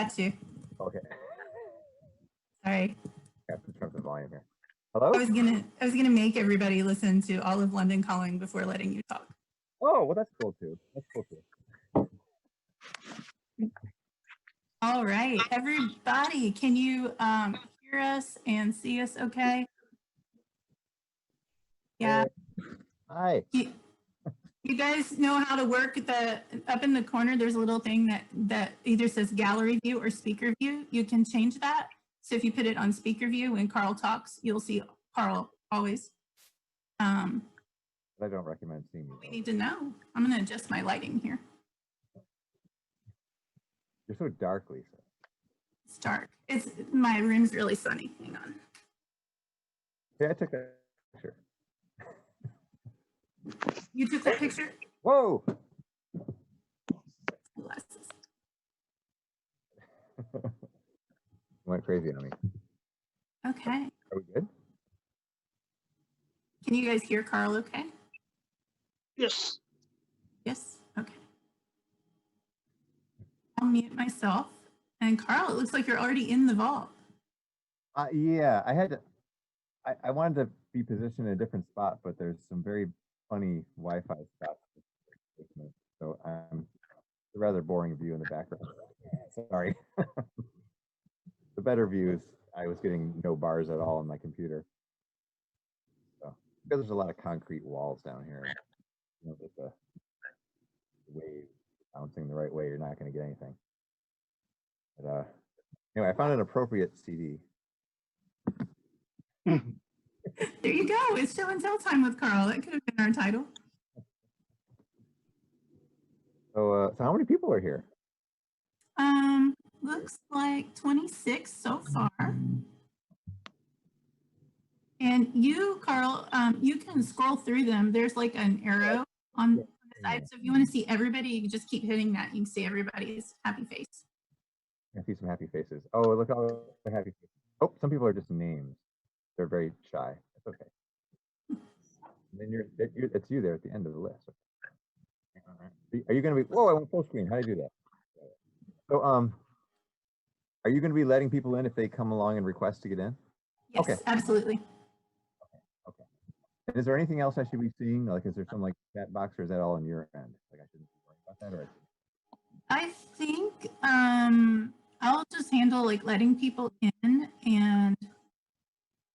got you. Okay. Sorry. I have to turn up the volume here. Hello? I was gonna make everybody listen to All of London Calling before letting you talk. Oh, well, that's cool too. That's cool too. All right, everybody, can you hear us and see us okay? Yeah. Hi. You guys know how to work up in the corner, there's a little thing that either says gallery view or speaker view. You can change that. So if you put it on speaker view when Karl talks, you'll see Karl always. I don't recommend seeing you. We need to know. I'm going to adjust my lighting here. You're so dark, Lisa. It's dark. My room's really sunny. Hang on. Yeah, I took a picture. You took that picture? Whoa! Glasses. Went crazy on me. Okay. Are we good? Can you guys hear Karl okay? Yes. Yes? Okay. I'll mute myself. And Karl, it looks like you're already in the vault. Yeah, I wanted to be positioned in a different spot, but there's some very funny Wi-Fi spots. So it's a rather boring view in the background. Sorry. The better views, I was getting no bars at all on my computer. So because there's a lot of concrete walls down here, you know, with the wave bouncing the right way, you're not going to get anything. But anyway, I found an appropriate CD. There you go. It's show and tell time with Karl. That could have been our title. So how many people are here? Looks like 26 so far. And you, Karl, you can scroll through them. There's like an arrow on the side. So if you want to see everybody, you can just keep hitting that. You can see everybody's happy face. I see some happy faces. Oh, look all the happy faces. Oh, some people are just names. They're very shy. It's okay. And then it's you there at the end of the list. Are you going to be? Whoa! I went full screen. How do you do that? So are you going to be letting people in if they come along and request to get in? Yes, okay. Absolutely. Okay. And is there anything else I should be seeing? Like, is there some like chat box, or is that all on your end? Like, I shouldn't be worrying about that, or? I think I'll just handle like letting people in, and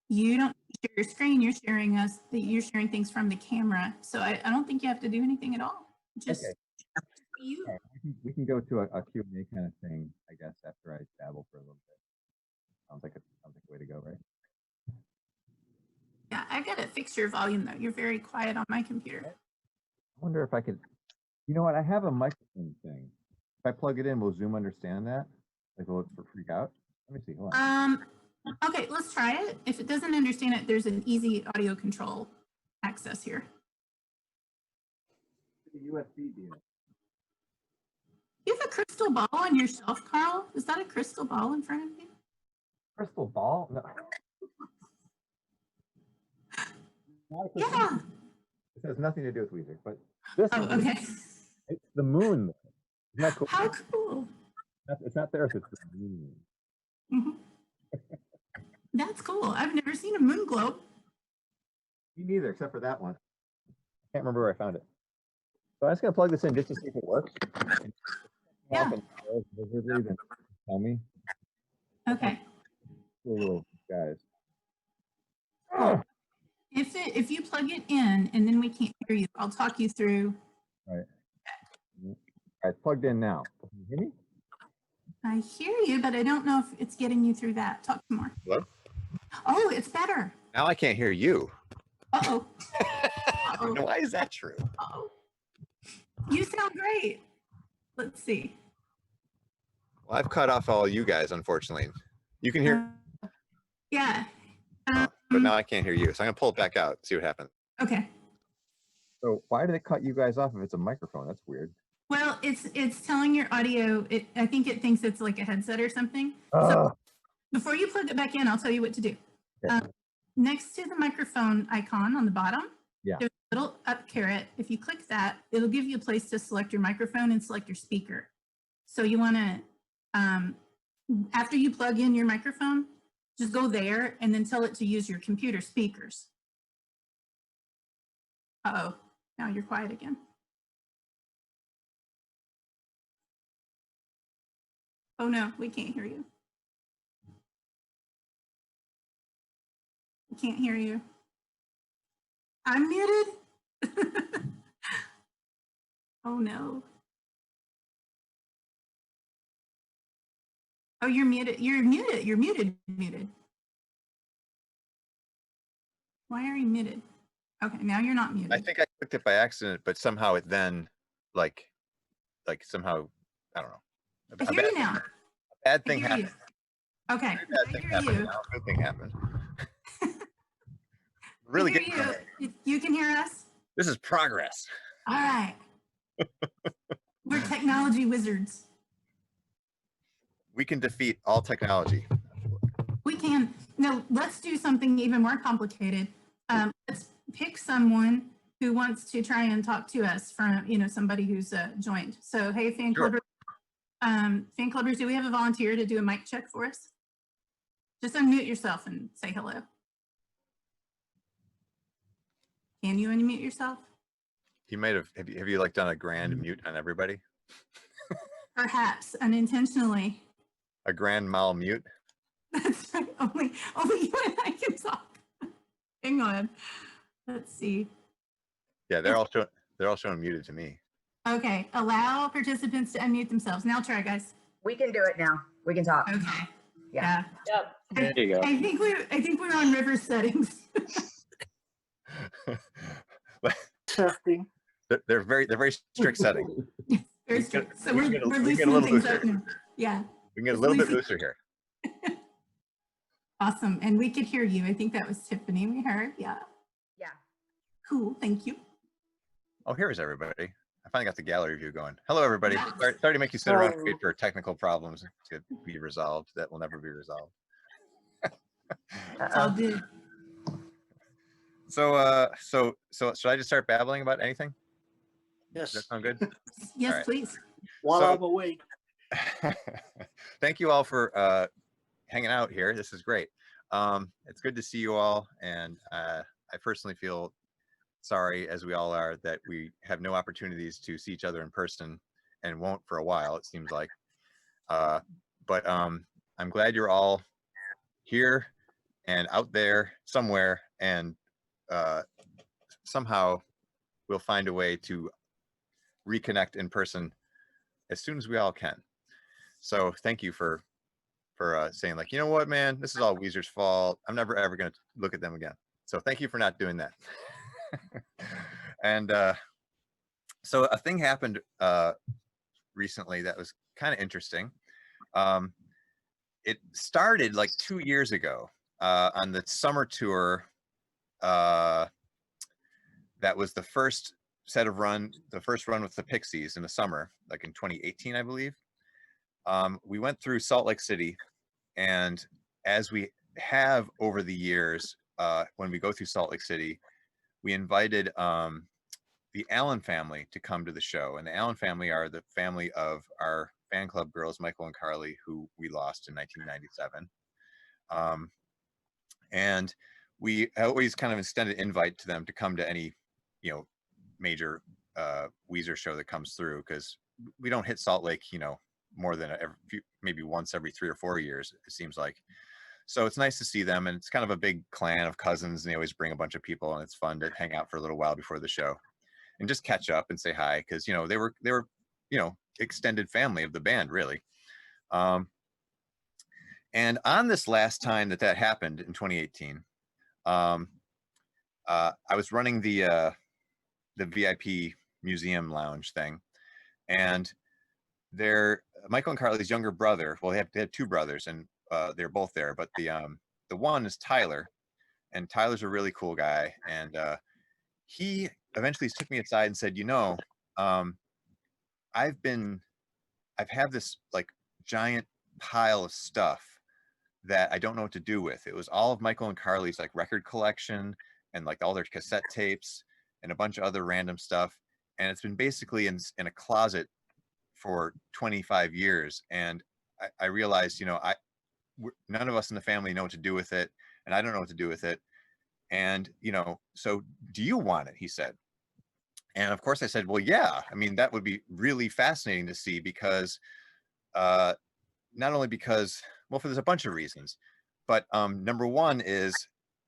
you don't share your screen. You're sharing things from the camera. So I don't think you have to do anything at all. Just okay. You. Right. We can go to a Q&A kind of thing, I guess, after I dabble for a little bit. Sounds like a way to go, right? Yeah, I gotta fix your volume though. You're very quiet on my computer. I wonder if I could. You know what? I have a microphone thing. If I plug it in, will Zoom understand that? Like, will it freak out? Let me see. Hold on. Okay, let's try it. If it doesn't understand it, there's an easy audio control access here. USB deal. You have a crystal ball on your shelf, Karl? Is that a crystal ball in front of you? Crystal ball? No. Yeah. It has nothing to do with Weezer, but this Oh, okay. It's the moon. Isn't that cool? How cool. It's not the Earth, it's the moon. Mm-hmm. That's cool. I've never seen a moon globe. Me neither, except for that one. I can't remember where I found it. So I'm just going to plug this in just to see if it works. Yeah. Then tell me. Okay. Cool little guys. Cool. If you plug it in and then we can't hear you, I'll talk you through. All right. All right, plugged in now. Can you hear me? I hear you, but I don't know if it's getting you through that. Talk some more. Hello? Oh, it's better. Now I can't hear you. Uh-oh. Uh-oh. Why is that true? Uh-oh. You sound great. Let's see. Well, I've cut off all you guys, unfortunately. You can hear? Yeah. But now I can't hear you. So I'm going to pull it back out, see what happens. Okay. So why did it cut you guys off if it's a microphone? That's weird. Well, it's telling your audio. I think it thinks it's like a headset or something. So before you plug it back in, I'll tell you what to do. Okay. Next to the microphone icon on the bottom, there's a little up caret. If you click that, it'll give you a place to select your microphone and select your speaker. So you want to After you plug in your microphone, just go there and then tell it to use your computer speakers. Uh-oh, now you're quiet again. Oh no, we can't hear you. We can't hear you. I'm muted. Oh no. Oh, you're muted. You're muted. You're muted. Muted. Why are you muted? Okay, now you're not muted. I think I clicked it by accident, but somehow it then like somehow, I don't know. I hear you now. A bad I thing hear happened. you. Okay, Bad I thing hear happened. you. Now a good thing happened. I Really hear good. you. You can hear us? This is progress. All right. We're technology wizards. We can defeat all technology. We can. No, let's do something even more complicated. Let's pick someone who wants to try and talk to us from, somebody who's joined. So, hey, fan clubbers, fan clubbers, do we have a volunteer to do a mic check for us? Just unmute yourself and say hello. Can you unmute yourself? You might have you like done a grand mute on everybody? Perhaps unintentionally. A grand mal mute? That's right. Only you and I can talk. Hang on. Let's see. Yeah, they're all showing muted to me. Okay. Allow participants to unmute themselves. Now try, guys. We can do it now. We can talk. Okay. Yeah. Yep. There you go. I think we're on river settings. Testing. They're very strict settings. Very We strict. So we we're get a loosening little things looser. up now. Yeah. We can get a Just little bit loosen- looser here. Awesome. And we could hear you. I think that was Tiffany we heard. Yeah. Yeah. Cool. Thank you. Oh, here's everybody. I finally got the gallery view going. Hello, everybody. Yes. Sorry to make you sit around and Hello. wait for technical problems to be resolved. That will never be resolved. It's all good. So should I just start babbling about anything? Does that Yes. sound good? Yes, All right. please. While So- I'm awake. Thank you all for hanging out here. This is great. It's good to see you all, and I personally feel sorry, as we all are, that we have no opportunities to see each other in person and won't for a while, it seems like. But I'm glad you're all here and out there somewhere, and somehow we'll find a way to reconnect in person as soon as we all can. So thank you for saying, like, you know what, man, this is all Weezer's fault. I'm never ever going to look at them again. So thank you for not doing that. And so a thing happened recently that was kind of interesting. It started like 2 years ago on the summer tour. That was the first run with the Pixies in the summer, like in 2018, I believe. We went through Salt Lake City, and as we have over the years, when we go through Salt Lake City, we invited the Allen family to come to the show. And the Allen family are the family of our fan club girls, Michael and Carly, who we lost in 1997. And we always kind of extended invite to them to come to any, major Weezer show that comes through, because we don't hit Salt Lake, more than maybe once every 3 or 4 years, it seems like. So it's nice to see them, and it's kind of a big clan of cousins, and they always bring a bunch of people, and it's fun to hang out for a little while before the show and just catch up and say hi, because they were extended family of the band, really. And on this last time that happened in 2018, I was running the VIP museum lounge thing, and Michael and Carly's younger brother, well, they had 2 brothers, and they're both there, but the one is Tyler, and Tyler's a really cool guy, and he eventually took me aside and said, I've had this like giant pile of stuff that I don't know what to do with. It was all of Michael and Carly's like record collection and like all their cassette tapes and a bunch of other random stuff, and it's been basically in a closet for 25 years, and I realized, you know, none of us in the family know what to do with it, and I don't know what to do with it. And, you know, so do you want it? He said. And of course I said, well, yeah, I mean, that would be really fascinating to see because, not only because, well, there's a bunch of reasons, but number one is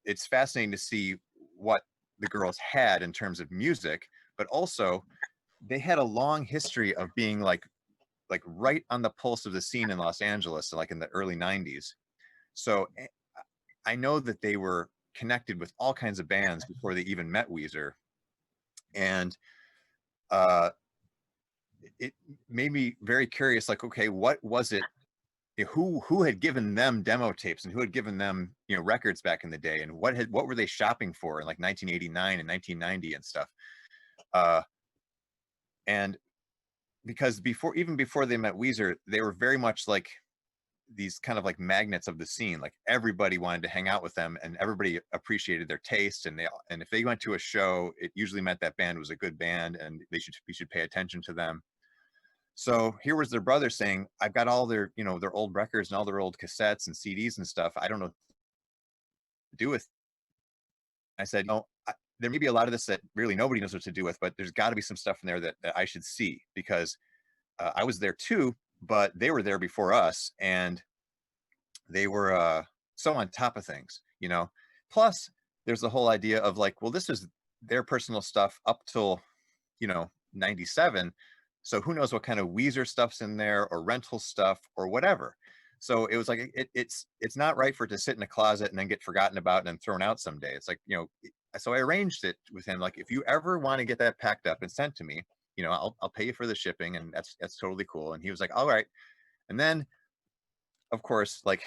it's fascinating to see what the girls had in terms of music, but also they had a long history of being like right on the pulse of the scene in Los Angeles, like in the early 90s. So I know that they were connected with all kinds of bands before they even met Weezer. And it made me very curious, like, okay, what was it? Who had given them demo tapes and who had given them, you know, records back in the day, and what were they shopping for in like 1989 and 1990 and stuff? And because even before they met Weezer, they were very much like these kind of like magnets of the scene. Like everybody wanted to hang out with them, and everybody appreciated their taste. And if they went to a show, it usually meant that band was a good band, and we should pay attention to them. So here was their brother saying, "I've got all their, you know, their old records and all their old cassettes and CDs and stuff. I don't know what to do with." I said, "No, there may be a lot of this that really nobody knows what to do with, but there's got to be some stuff in there that I should see because I was there too, but they were there before us, and they were so on top of things, you know. Plus, there's the whole idea of like, well, this is their personal stuff up till, you know, 97. So who knows what kind of Weezer stuff's in there or rental stuff or whatever." So it was like it's not right for it to sit in a closet and then get forgotten about and then thrown out someday. It's like, you know, so I arranged it with him, like, if you ever want to get that packed up and sent to me, you know, I'll pay you for the shipping, and that's totally cool. And he was like, all right. And then of course, like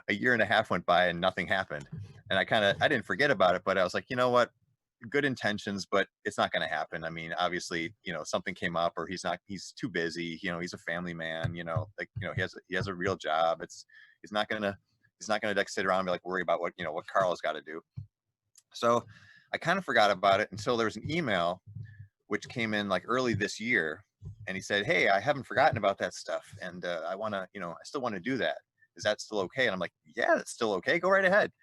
a year and a half went by and nothing happened. And I didn't forget about it, but I was like, you know what? Good intentions, but it's not going to happen. I mean, obviously, you know, something came up, or he's too busy. You know, he's a family man, you know, like, you know, he has a real job. He's not going to like sit around and be like, worry about what, you know, what Carl's got to do. So I kind of forgot about it until there was an email which came in like early this year, and he said, "Hey, I haven't forgotten about that stuff, and I want to, you know, I still want to do that. Is that still okay?" And I'm like, "Yeah, that's still okay. Go right ahead."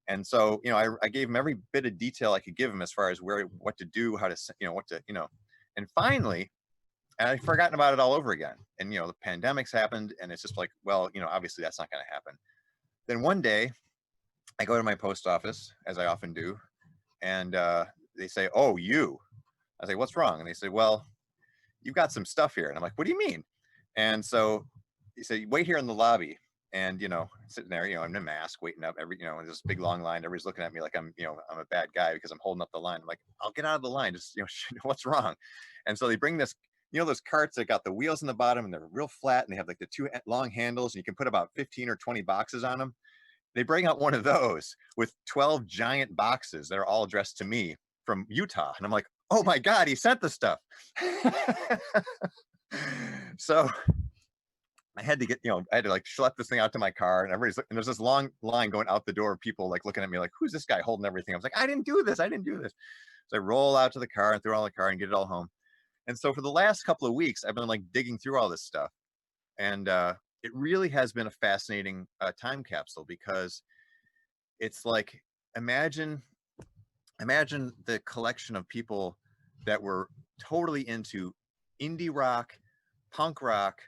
And so, you know, I gave him every bit of detail I could give him as far as what to do, how to, you know, what to, you know, and finally, and I'd forgotten about it all over again. And, you know, the pandemic's happened, and it's just like, well, you know, obviously that's not going to happen. Then one day I go to my post office, as I often do, and they say, "Oh, you." I say, "What's wrong?" And they say, "Well, you've got some stuff here." And I'm like, "What do you mean?" And so he said, "Wait here in the lobby." And, you know, sitting there, you know, I'm in a mask waiting up you know, in this big long line. Everybody's looking at me like I'm, you know, I'm a bad guy because I'm holding up the line. I'm like, "I'll get out of the line. Just, you know, what's wrong?" And so they bring this, you know, those carts that got the wheels in the bottom and they're real flat and they have like the two long handles and you can put about 15 or 20 boxes on them. They bring out one of those with 12 giant boxes that are all addressed to me from Utah. And I'm like, "Oh my God, he sent the stuff." So I had to get, you know, I had to like schlep this thing out to my car, and and there's this long line going out the door of people like looking at me like, "Who's this guy holding everything?" I was like, "I didn't do this. I didn't do this." So I roll out to the car and throw it all in the car and get it all home. And so for the last couple of weeks, I've been like digging through all this stuff. And it really has been a fascinating time capsule because it's like, imagine the collection of people that were totally into indie rock, punk rock,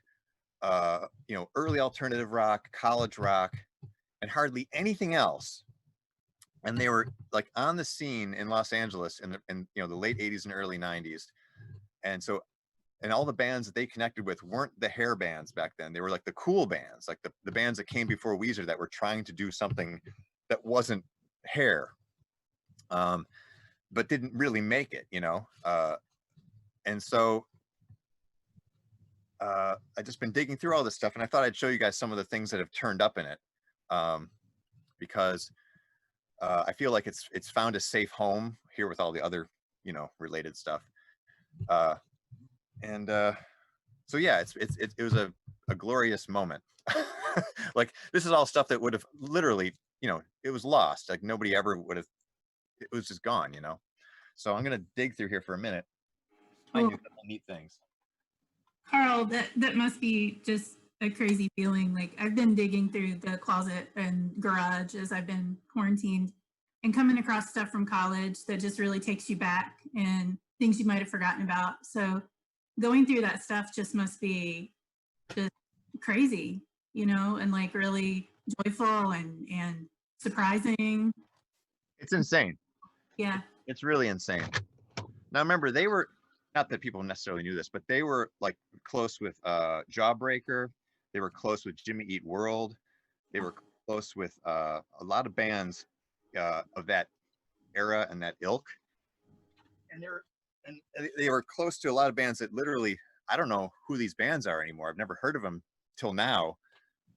you know, early alternative rock, college rock, and hardly anything else. And they were like on the scene in Los Angeles in you know, the late 80s and early 90s. And so, and all the bands that they connected with weren't the hair bands back then. They were like the cool bands, like the bands that came before Weezer that were trying to do something that wasn't hair. But didn't really make it, you know. And so I just been digging through all this stuff, and I thought I'd show you guys some of the things that have turned up in it, because I feel like it's found a safe home here with all the other, you know, related stuff. And so yeah, it was a glorious moment. Like, this is all stuff that would have literally, you know, it was lost. Like nobody ever would have. It was just gone, you know. So I'm gonna dig through here for a minute. Find you a couple neat things. Karl, that must be just a crazy feeling. Like I've been digging through the closet and garage as I've been quarantined and coming across stuff from college that just really takes you back and things you might have forgotten about. So going through that stuff just must be just crazy, you know, and like really joyful and surprising. It's insane. Yeah. It's really insane. Now remember, they were, not that people necessarily knew this, but they were like close with Jawbreaker. They were close with Jimmy Eat World. They were close with a lot of bands of that era and that ilk. And they were close to a lot of bands that literally, I don't know who these bands are anymore. I've never heard of them till now,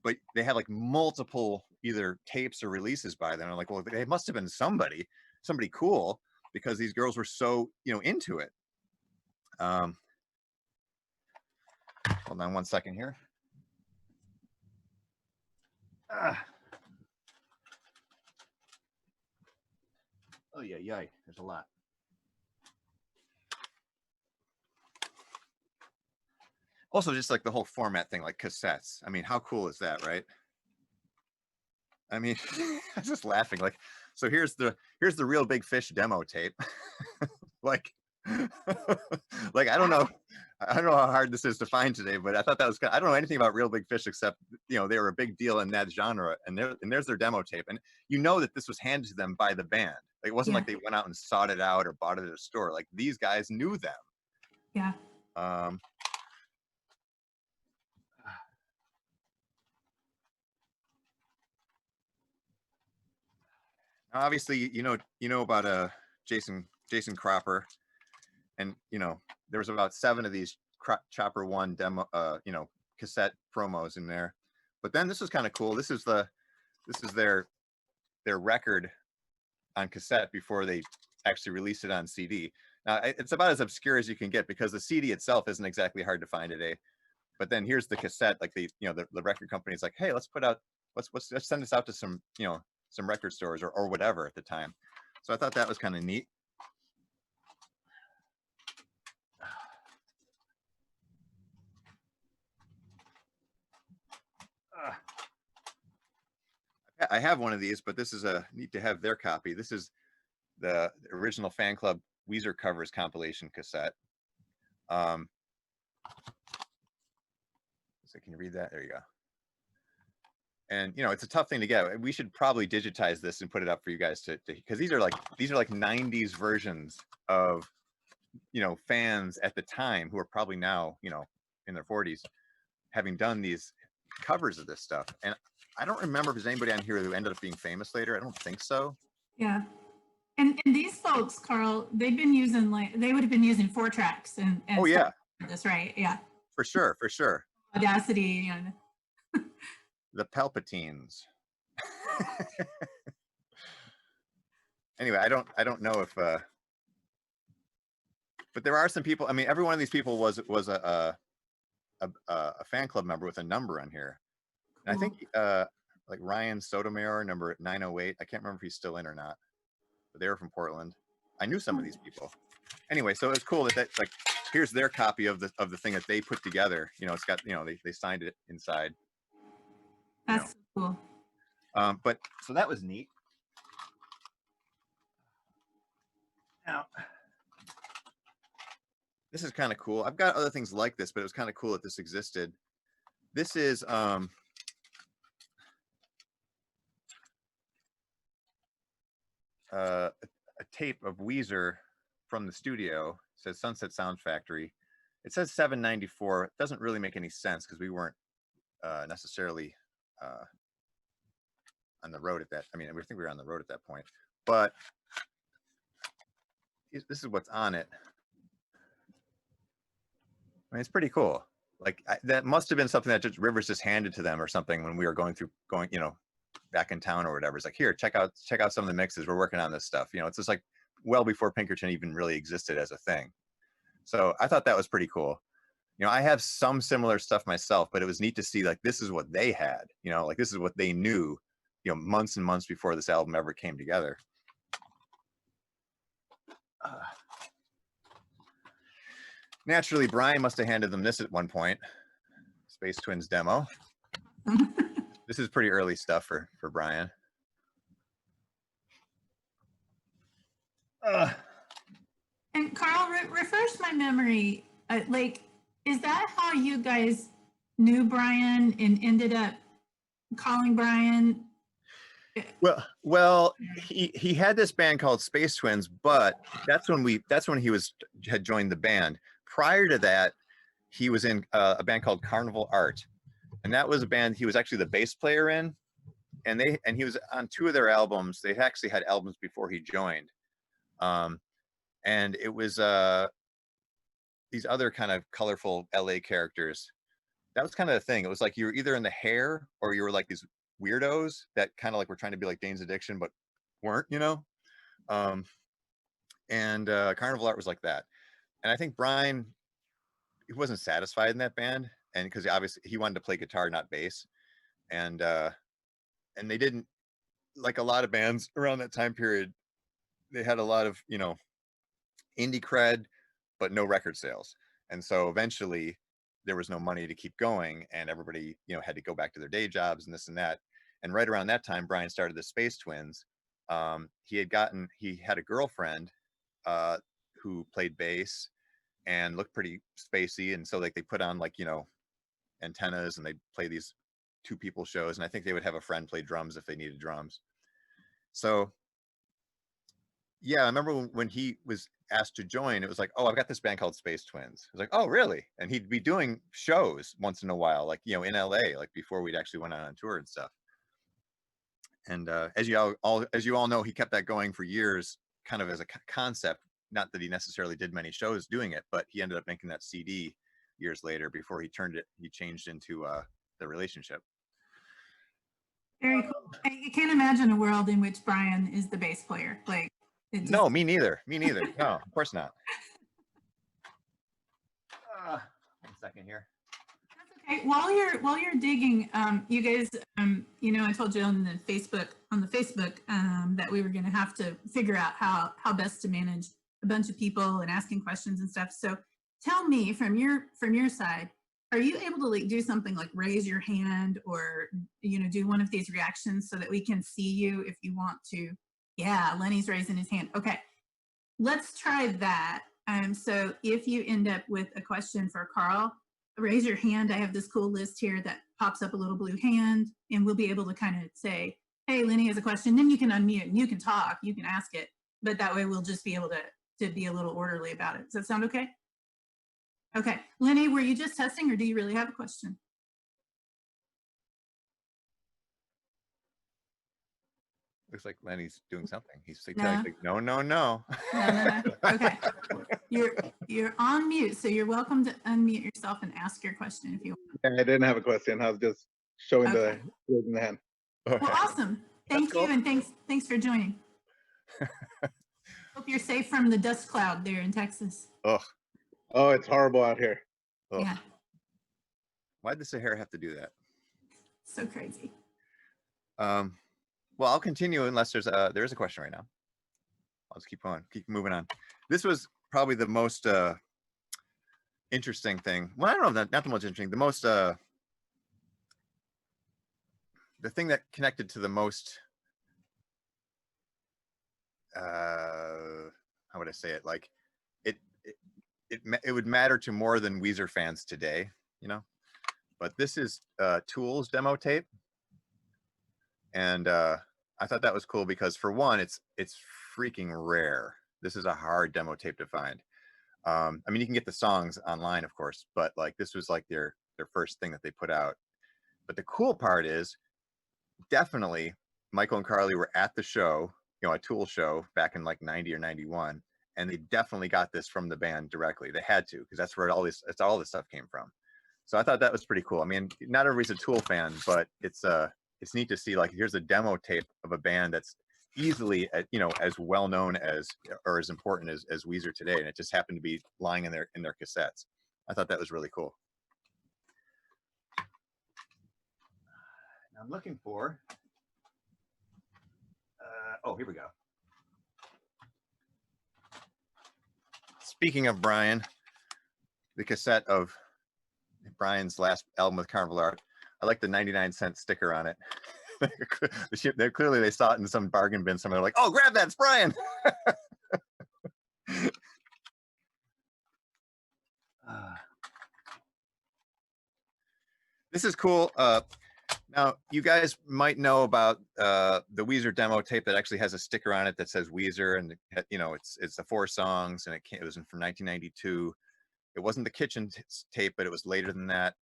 but they had like multiple either tapes or releases by them. I'm like, well, they must have been somebody cool, because these girls were so, you know, into it. Hold on one second here. Oh yeah, there's a lot. Also, just like the whole format thing, like cassettes. I mean, how cool is that, right? I mean, I'm just laughing. Like, so here's the Real Big Fish demo tape. Like, like I don't know how hard this is to find today, but I thought that was. I don't know anything about Real Big Fish except, you know, they were a big deal in that genre, and there's their demo tape, and you know that this was handed to them by the band. Like, it wasn't like they went out and sought it out or bought it at a store. Like, these guys knew them. Yeah. Obviously, you know about Jason Cropper, and you know there was about 7 of these Chopper One demo, you know, cassette promos in there. But then this was kind of cool. This is their record on cassette before they actually released it on CD. Now it's about as obscure as you can get, because the CD itself isn't exactly hard to find today. But then here's the cassette. Like the record company is like, hey, let's send this out to some, you know, some record stores or whatever at the time. So I thought that was kind of neat. I have one of these, but this is need to have their copy. This is the original Fanclub Weezer covers compilation cassette. So can you read that? There you go. And you know, it's a tough thing to get. We should probably digitize this and put it up for you guys to because these are like 90s versions of, you know, fans at the time who are probably now, you know, in their 40s, having done these covers of this stuff. And I don't remember if there's anybody on here who ended up being famous later. I don't think so. Yeah. And these folks, Carl, they've been using they would have been using 4 tracks and oh yeah, this, right? Yeah. For sure. Audacity and the Palpatines. Anyway, I don't know if but there are some people. I mean, every one of these people was a fan club member with a number on here. And I think like Ryan Sotomayor, number 908. I can't remember if he's still in or not, but they were from Portland. I knew some of these people. Anyway, so it's cool that like here's their copy of the thing that they put together. You know, it's got, you know, they signed it inside. that's cool. But so that was neat. Now, this is kind of cool. I've got other things like this, but it was kind of cool that this existed. This is a tape of Weezer from the studio. It says Sunset Sound Factory. It says 794. It doesn't really make any sense because we weren't necessarily on the road at that. I mean, we think we were on the road at that point, but this is what's on it. I mean, it's pretty cool. Like that must have been something that Rivers just handed to them or something when we were going, you know, back in town or whatever. It's like, here, check out some of the mixes. We're working on this stuff. You know, it's just like well before Pinkerton even really existed as a thing. So I thought that was pretty cool. You know, I have some similar stuff myself, but it was neat to see like this is what they had. You know, like this is what they knew, you know, months and months before this album ever came together. Naturally, Brian must have handed them this at one point. Space Twins demo. This is pretty early stuff for Brian. And Karl, refresh my memory. Like, is that how you guys knew Brian and ended up calling Brian? Well, he had this band called Space Twins, but that's when he had joined the band. Prior to that, he was in a band called Carnival Art, and that was a band he was actually the bass player in, and he was on 2 of their albums. They actually had albums before he joined, and it was these other kind of colorful LA characters. That was kind of the thing. It was like you were either in the hair or you were like these weirdos that kind of like were trying to be like Dane's Addiction but weren't, you know. Carnival Art was like that, and I think Brian, he wasn't satisfied in that band, and because obviously he wanted to play guitar, not bass, and they didn't, like a lot of bands around that time period, they had a lot of, you know, indie cred but no record sales, and so eventually there was no money to keep going, and everybody, you know, had to go back to their day jobs and this and that. And right around that time, Brian started the Space Twins. He had a girlfriend who played bass and looked pretty spacey, and so like they put on, like, you know, antennas and they'd play these 2-people shows, and I think they would have a friend play drums if they needed drums. So yeah, I remember when he was asked to join, it was like, oh, I've got this band called Space Twins. I was like, oh, really? And he'd be doing shows once in a while, like, you know, in LA, like before we'd actually went on tour and stuff. And as you all know, he kept that going for years, kind of as a concept. Not that he necessarily did many shows doing it, but he ended up making that CD years later before he changed into the relationship. Very cool. I can't imagine a world in which Brian is the bass player. Like, no, me neither. No, of course not. 1 second here. That's okay. While you're digging, you guys, you know, I told you on the Facebook that we were going to have to figure out how best to manage a bunch of people and asking questions and stuff. So tell me from your side, are you able to like do something like raise your hand or, you know, do one of these reactions so that we can see you if you want to? Yeah, Lenny's raising his hand. Okay, let's try that. So if you end up with a question for Karl, raise your hand. I have this cool list here that pops up a little blue hand, and we'll be able to kind of say, hey, Lenny has a question. Then you can unmute and you can talk, you can ask it, but that way we'll just be able to be a little orderly about it. Does that sound okay? Okay, Lenny, were you just testing or do you really have a question? Looks like Lenny's doing something. He's like, No. No. No. Okay, you're on mute, so you're welcome to unmute yourself and ask your question if you want. Yeah, I didn't have a question. I was just showing Okay. the raising the hand. Okay. Well, awesome. Thank you, and thanks for joining. Hope you're safe from the dust cloud there in Texas. Ugh. Oh, it's horrible out here. Ugh. Yeah, Why'd the Sahara have to do that? so crazy. Well, I'll continue unless there is a question right now. I'll just keep moving on. This was probably the most interesting thing. Well, I don't know, not the most interesting. The most the thing that connected to the most. How would I say it? Like, it would matter to more than Weezer fans today, you know. But this is Tool's demo tape, and I thought that was cool because, for one, it's freaking rare. This is a hard demo tape to find. I mean, you can get the songs online, of course, but like this was like their first thing that they put out. But the cool part is, definitely, Michael and Carly were at the show, you know, a Tool show back in like 90 or 91, and they definitely got this from the band directly. They had to, because that's where all this stuff came from. So I thought that was pretty cool. I mean, not everybody's a Tool fan, but it's neat to see, like, here's a demo tape of a band that's easily, you know, as well known as, or as important as Weezer today, and it just happened to be lying in their cassettes. I thought that was really cool. I'm looking for. Oh, here we go. Speaking of Brian, the cassette of Brian's last album with Carnival Art. I like the 99-cent sticker on it. Clearly they saw it in some bargain bin somewhere. They're like, oh, grab that, it's Brian. This is cool. Now, you guys might know about the Weezer demo tape that actually has a sticker on it that says Weezer, and it's the 4 songs, and it was from 1992. It wasn't the Kitchen tape, but it was later than that,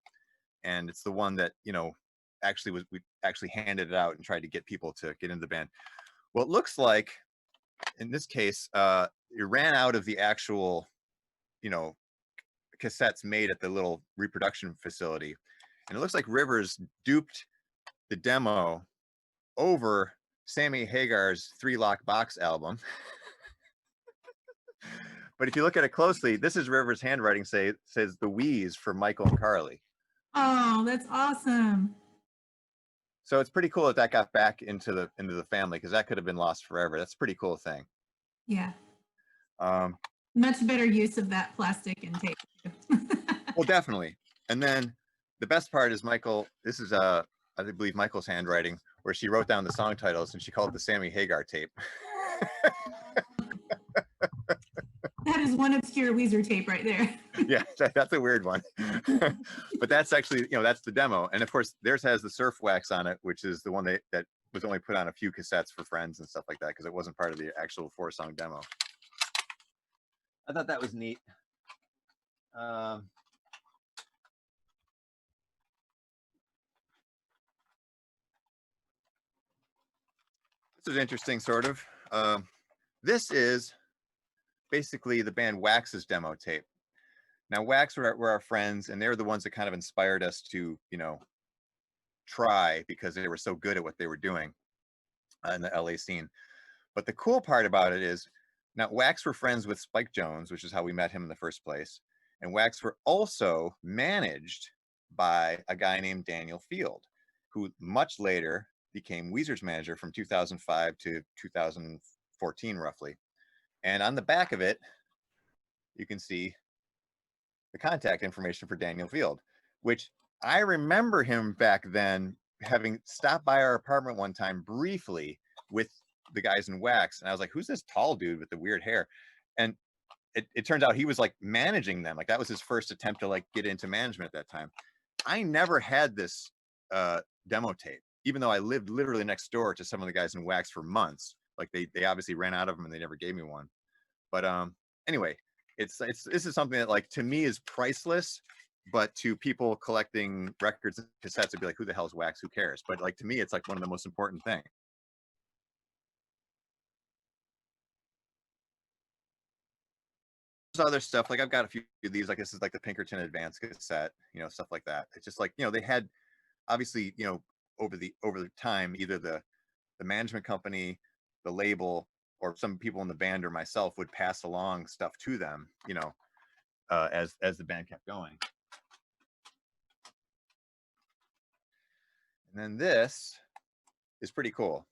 and it's the one that actually we actually handed it out and tried to get people to get into the band. Well, it looks like in this case, it ran out of the actual cassettes made at the little reproduction facility, and it looks like Rivers duped the demo over Sammy Hagar's 3-Lock Box album. But if you look at it closely, this is Rivers' handwriting. Says the Wheeze for Michael and Carly. Oh, that's awesome. So it's pretty cool that got back into the family, because that could have been lost forever. That's a pretty cool thing. Yeah. Much better use of that plastic and tape. Well, definitely. And then the best part is Michael. This is I believe Michael's handwriting, where she wrote down the song titles and she called it the Sammy Hagar tape. That is one obscure Weezer tape right there. Yeah, that's a weird one. But that's actually, that's the demo. And of course, theirs has the surf wax on it, which is the one that was only put on a few cassettes for friends and stuff like that, because it wasn't part of the actual 4-song demo. I thought that was neat. This is interesting, sort of. This is basically the band Wax's demo tape. Now, Wax were our friends, and they were the ones that kind of inspired us to, try, because they were so good at what they were doing in the LA scene. But the cool part about it is, now Wax were friends with Spike Jones, which is how we met him in the first place. And Wax were also managed by a guy named Daniel Field, who much later became Weezer's manager from 2005 to 2014, roughly. And on the back of it, you can see the contact information for Daniel Field, which I remember him back then having stopped by our apartment one time briefly with the guys in Wax. And I was like, who's this tall dude with the weird hair? And it turns out he was like managing them. Like that was his first attempt to like get into management at that time. I never had this demo tape, even though I lived literally next door to some of the guys in Wax for months. Like they obviously ran out of them and they never gave me one. But anyway, this is something that, like, to me is priceless, but to people collecting records and cassettes, would be like, who the hell is Wax? Who cares? But like, to me, it's like one of the most important things. There's other stuff, like I've got a few of these, like this is like the Pinkerton Advance cassette, stuff like that. It's just like, they had obviously, over the time, either the management company, the label, or some people in the band or myself would pass along stuff to them, as the band kept going. And then this is pretty cool.